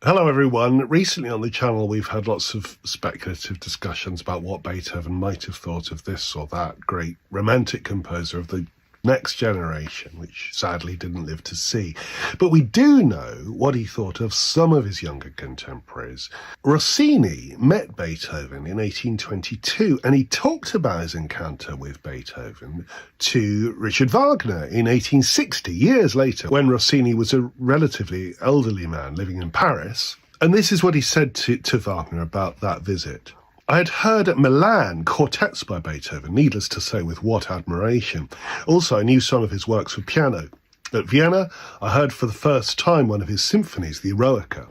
Hello everyone. Recently on the channel we've had lots of speculative discussions about what Beethoven might have thought of this or that great romantic composer of the next generation, which sadly didn't live to see. But we do know what he thought of some of his younger contemporaries. Rossini met Beethoven in 1822 and he talked about his encounter with Beethoven to Richard Wagner in 1860, years later, when Rossini was a relatively elderly man living in Paris. And this is what he said to Wagner about that visit. I had heard at Milan quartets by Beethoven, needless to say with what admiration. Also, I knew some of his works for piano. At Vienna, I heard for the first time one of his symphonies, the Eroica.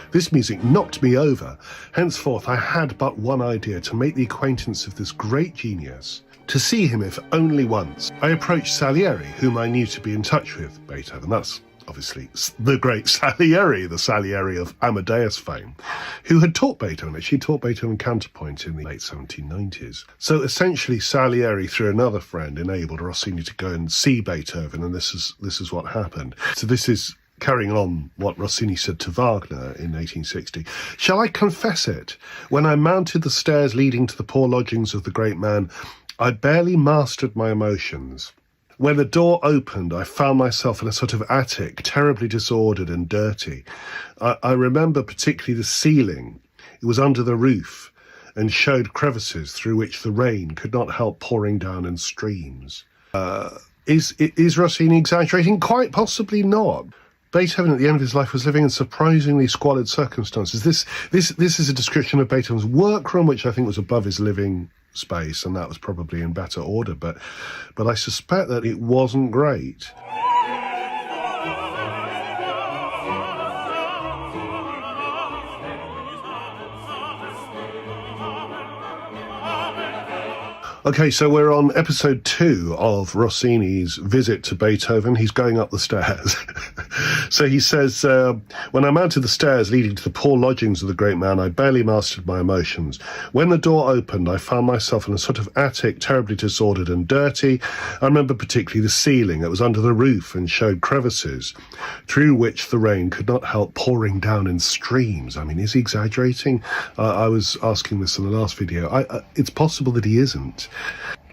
This music knocked me over. Henceforth, I had but one idea: to make the acquaintance of this great genius, to see him if only once. I approached Salieri, whom I knew to be in touch with Beethoven. That's obviously the great Salieri, the Salieri of Amadeus fame, who had taught Beethoven. Actually taught Beethoven counterpoint in the late 1790s. So essentially Salieri, through another friend, enabled Rossini to go and see Beethoven, and this is what happened. So this is carrying on what Rossini said to Wagner in 1860. Shall I confess it? When I mounted the stairs leading to the poor lodgings of the great man, I barely mastered my emotions. When the door opened, I found myself in a sort of attic, terribly disordered and dirty. I remember particularly the ceiling. It was under the roof and showed crevices through which the rain could not help pouring down in streams. Is Rossini exaggerating? Quite possibly not. Beethoven at the end of his life was living in surprisingly squalid circumstances. This is a description of Beethoven's workroom, which I think was above his living space, and that was probably in better order, but I suspect that it wasn't great. Okay, so we're on episode 2 of Rossini's visit to Beethoven. He's going up the stairs. So he says, when I mounted the stairs leading to the poor lodgings of the great man, I barely mastered my emotions. When the door opened, I found myself in a sort of attic, terribly disordered and dirty. I remember particularly the ceiling. It was under the roof and showed crevices through which the rain could not help pouring down in streams. I mean, is he exaggerating? I was asking this in the last video. It's possible that he isn't.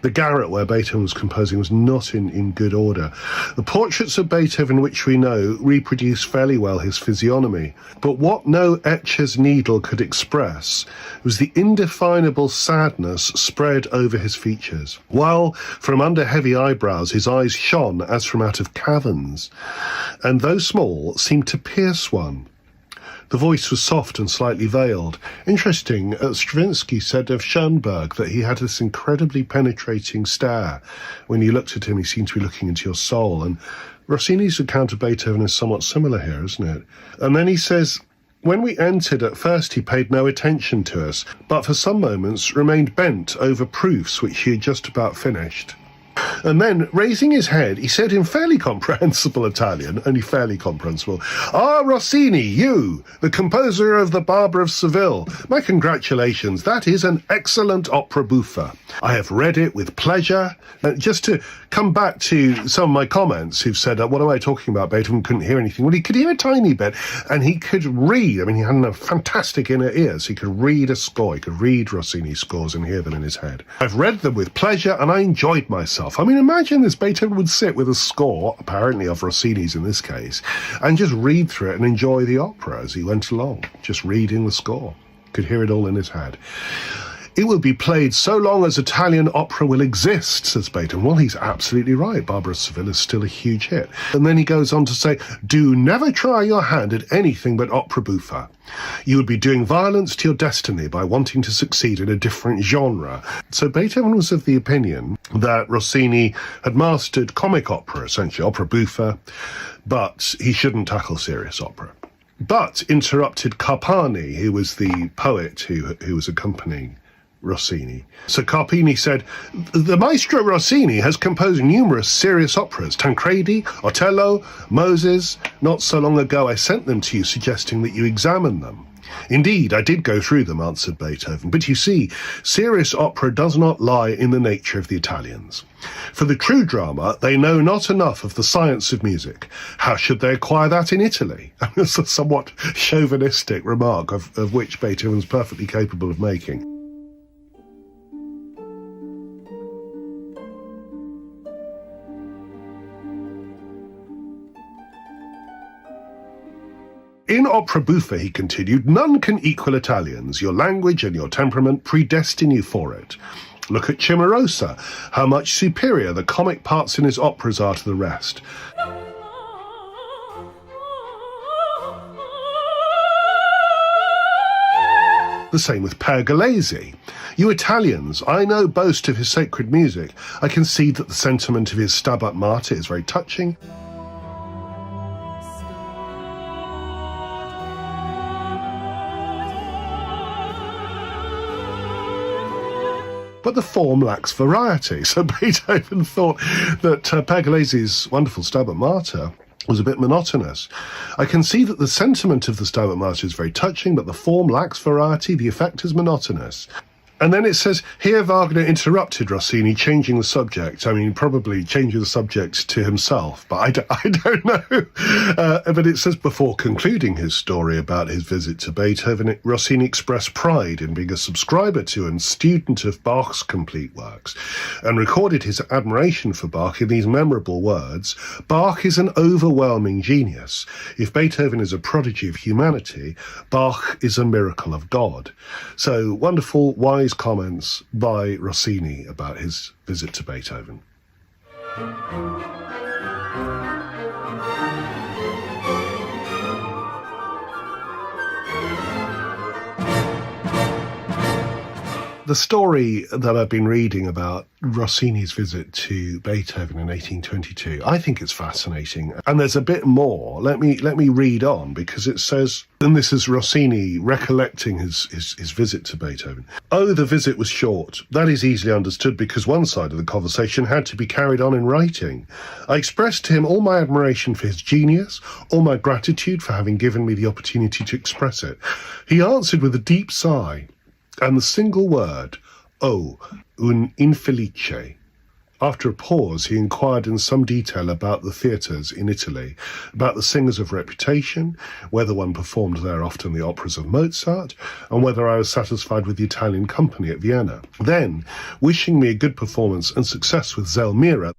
The garret where Beethoven was composing was not in good order. The portraits of Beethoven which we know reproduce fairly well his physiognomy, but what no etcher's needle could express was the indefinable sadness spread over his features, while from under heavy eyebrows his eyes shone as from out of caverns, and though small, seemed to pierce one. The voice was soft and slightly veiled. Interesting, Stravinsky said of Schoenberg that he had this incredibly penetrating stare. When you looked at him, he seemed to be looking into your soul. And Rossini's account of Beethoven is somewhat similar here, isn't it? And then he says, when we entered, at first he paid no attention to us, but for some moments remained bent over proofs which he had just about finished. And then, raising his head, he said in fairly comprehensible Italian, only fairly comprehensible, "Ah, Rossini, you, the composer of the Barber of Seville, my congratulations, that is an excellent opera buffa. I have read it with pleasure." Just to come back to some of my comments who've said, what am I talking about? Beethoven couldn't hear anything. Well, he could hear a tiny bit, and he could read. I mean, he had a fantastic inner ear, so he could read a score. He could read Rossini's scores and hear them in his head. I've read them with pleasure, and I enjoyed myself. I mean, imagine this. Beethoven would sit with a score, apparently of Rossini's in this case, and just read through it and enjoy the opera as he went along, just reading the score. Could hear it all in his head. It will be played so long as Italian opera will exist, says Beethoven. Well, he's absolutely right. Barber of Seville is still a huge hit. And then he goes on to say, do never try your hand at anything but opera buffa. You would be doing violence to your destiny by wanting to succeed in a different genre. So Beethoven was of the opinion that Rossini had mastered comic opera, essentially opera buffa, but he shouldn't tackle serious opera. But interrupted Carpani, who was the poet who was accompanying Rossini. So Carpini said, the maestro Rossini has composed numerous serious operas, Tancredi, Otello, Moses. Not so long ago I sent them to you, suggesting that you examine them. Indeed, I did go through them, answered Beethoven, but you see, serious opera does not lie in the nature of the Italians. For the true drama, they know not enough of the science of music. How should they acquire that in Italy? It's a somewhat chauvinistic remark, of which Beethoven's perfectly capable of making. In opera buffa, he continued, none can equal Italians. Your language and your temperament predestine you for it. Look at Cimarosa, how much superior the comic parts in his operas are to the rest. The same with Pergolesi. You Italians, I know boast of his sacred music. I concede that the sentiment of his Stabat Mater is very touching. But the form lacks variety. So Beethoven thought that Pergolesi's wonderful Stabat Mater was a bit monotonous. I can see that the sentiment of the Stabat Mater is very touching, but the form lacks variety, the effect is monotonous. And then it says, here Wagner interrupted Rossini, changing the subject. I mean, probably changing the subject to himself, but I don't know. But it says, before concluding his story about his visit to Beethoven, Rossini expressed pride in being a subscriber to and student of Bach's complete works, and recorded his admiration for Bach in these memorable words, Bach is an overwhelming genius. If Beethoven is a prodigy of humanity, Bach is a miracle of God. So wonderful, wise comments by Rossini about his visit to Beethoven. The story that I've been reading about Rossini's visit to Beethoven in 1822, I think it's fascinating. And there's a bit more. Let me read on, because it says, and this is Rossini recollecting his visit to Beethoven. Oh, the visit was short. That is easily understood because one side of the conversation had to be carried on in writing. I expressed to him all my admiration for his genius, all my gratitude for having given me the opportunity to express it. He answered with a deep sigh, and the single word, oh, un infelice. After a pause, he inquired in some detail about the theatres in Italy, about the singers of reputation, whether one performed there often the operas of Mozart, and whether I was satisfied with the Italian company at Vienna. Then, wishing me a good performance and success with Zelmira,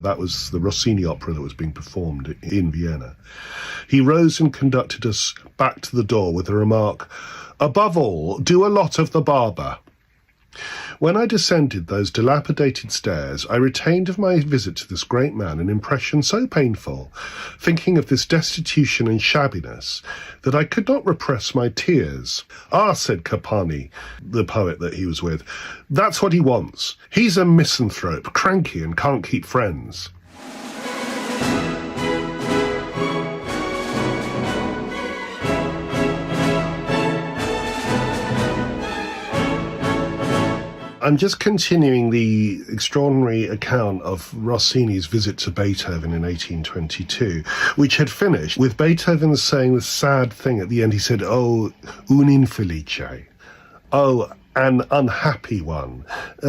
that was the Rossini opera that was being performed in Vienna. He rose and conducted us back to the door with the remark, above all, do a lot of the Barber. When I descended those dilapidated stairs, I retained of my visit to this great man an impression so painful, thinking of this destitution and shabbiness, that I could not repress my tears. Ah, said Capani, the poet that he was with, that's what he wants. He's a misanthrope, cranky and can't keep friends. I'm just continuing the extraordinary account of Rossini's visit to Beethoven in 1822, which had finished with Beethoven saying the sad thing at the end. He said, oh, un infelice. Oh, an unhappy one,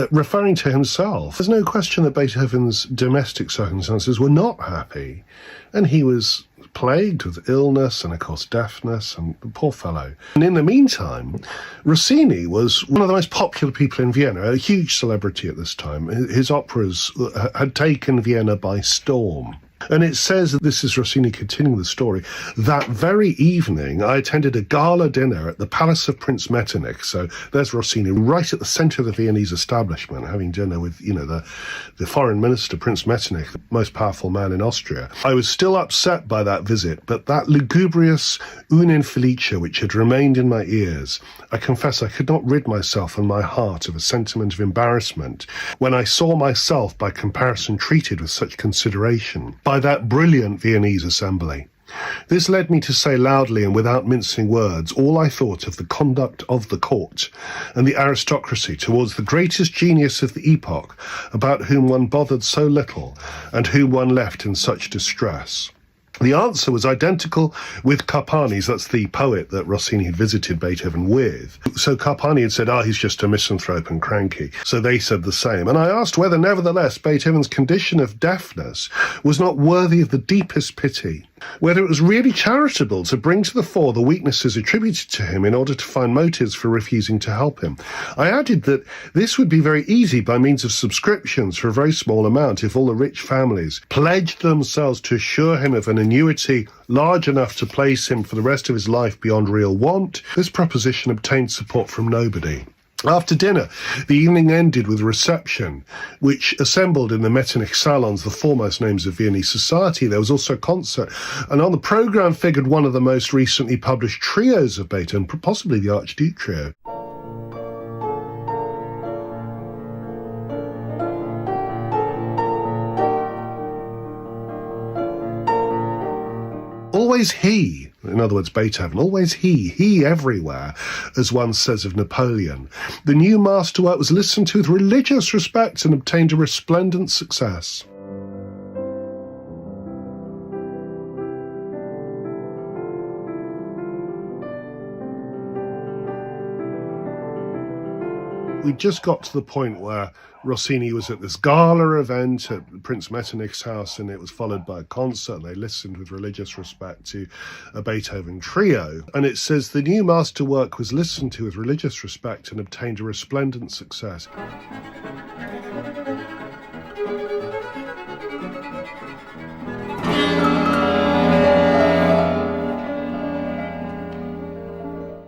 referring to himself. There's no question that Beethoven's domestic circumstances were not happy, and he was plagued with illness and, of course, deafness, and poor fellow. And in the meantime, Rossini was one of the most popular people in Vienna, a huge celebrity at this time. His operas had taken Vienna by storm. And it says, this is Rossini continuing the story, that very evening I attended a gala dinner at the Palace of Prince Metternich. So there's Rossini right at the centre of the Viennese establishment, having dinner with, the foreign minister, Prince Metternich, the most powerful man in Austria. I was still upset by that visit, but that lugubrious Un Infelice which had remained in my ears, I confess I could not rid myself and my heart of a sentiment of embarrassment when I saw myself by comparison treated with such consideration by that brilliant Viennese assembly. This led me to say loudly and without mincing words all I thought of the conduct of the court and the aristocracy towards the greatest genius of the epoch, about whom one bothered so little and whom one left in such distress. The answer was identical with Carpani's, that's the poet that Rossini had visited Beethoven with. So Carpani had said, he's just a misanthrope and cranky. So they said the same. And I asked whether, nevertheless, Beethoven's condition of deafness was not worthy of the deepest pity, whether it was really charitable to bring to the fore the weaknesses attributed to him in order to find motives for refusing to help him. I added that this would be very easy by means of subscriptions for a very small amount if all the rich families pledged themselves to assure him of an annuity large enough to place him for the rest of his life beyond real want. This proposition obtained support from nobody. After dinner, the evening ended with a reception, which assembled in the Metternich salons the foremost names of Viennese society. There was also a concert, and on the programme figured one of the most recently published trios of Beethoven, possibly the Archduke Trio. Always he, in other words, Beethoven, always he everywhere, as one says of Napoleon. The new masterwork was listened to with religious respect and obtained a resplendent success. We just got to the point where Rossini was at this gala event at Prince Metternich's house, and it was followed by a concert, and they listened with religious respect to a Beethoven trio. And it says the new masterwork was listened to with religious respect and obtained a resplendent success.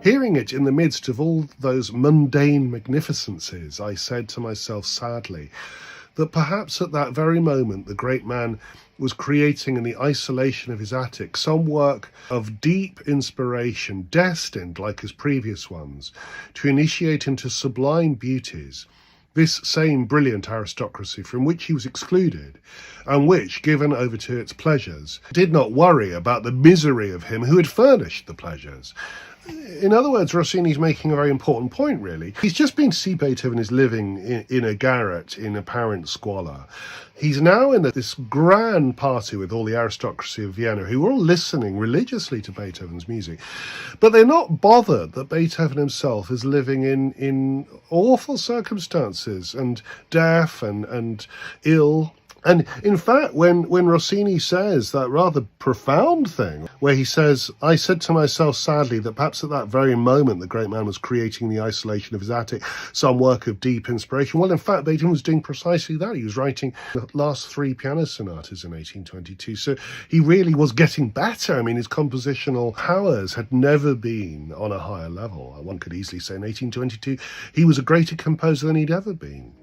Hearing it in the midst of all those mundane magnificences, I said to myself sadly that perhaps at that very moment the great man was creating in the isolation of his attic some work of deep inspiration, destined, like his previous ones, to initiate into sublime beauties this same brilliant aristocracy from which he was excluded, and which, given over to its pleasures, did not worry about the misery of him who had furnished the pleasures. In other words, Rossini's making a very important point, really. He's just been to see Beethoven is living in a garret in apparent squalor. He's now in this grand party with all the aristocracy of Vienna, who are all listening religiously to Beethoven's music. But they're not bothered that Beethoven himself is living in awful circumstances and deaf and ill. And in fact, when Rossini says that rather profound thing, where he says, I said to myself sadly that perhaps at that very moment the great man was creating the isolation of his attic some work of deep inspiration. Well, in fact, Beethoven was doing precisely that. He was writing the last 3 piano sonatas in 1822. So he really was getting better. I mean, his compositional powers had never been on a higher level. One could easily say in 1822 he was a greater composer than he'd ever been.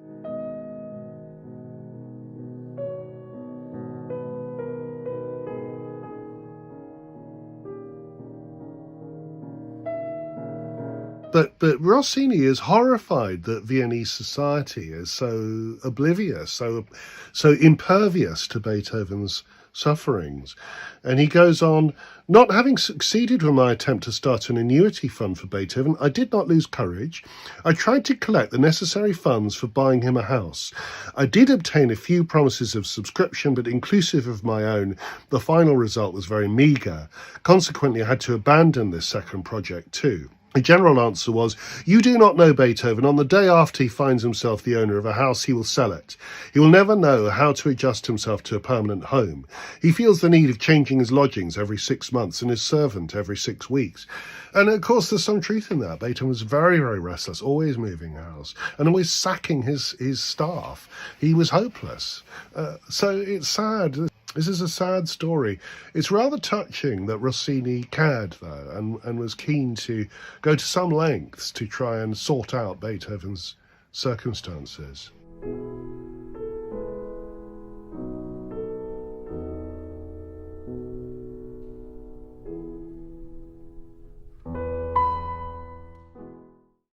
But Rossini is horrified that Viennese society is so oblivious, so impervious to Beethoven's sufferings. And he goes on, not having succeeded with my attempt to start an annuity fund for Beethoven, I did not lose courage. I tried to collect the necessary funds for buying him a house. I did obtain a few promises of subscription, but inclusive of my own, the final result was very meagre. Consequently, I had to abandon this second project too. The general answer was, you do not know Beethoven. On the day after he finds himself the owner of a house, he will sell it. He will never know how to adjust himself to a permanent home. He feels the need of changing his lodgings every 6 months and his servant every 6 weeks. And of course, there's some truth in that. Beethoven was very, very restless, always moving house and always sacking his staff. He was hopeless. So it's sad. This is a sad story. It's rather touching that Rossini cared, though, and was keen to go to some lengths to try and sort out Beethoven's circumstances.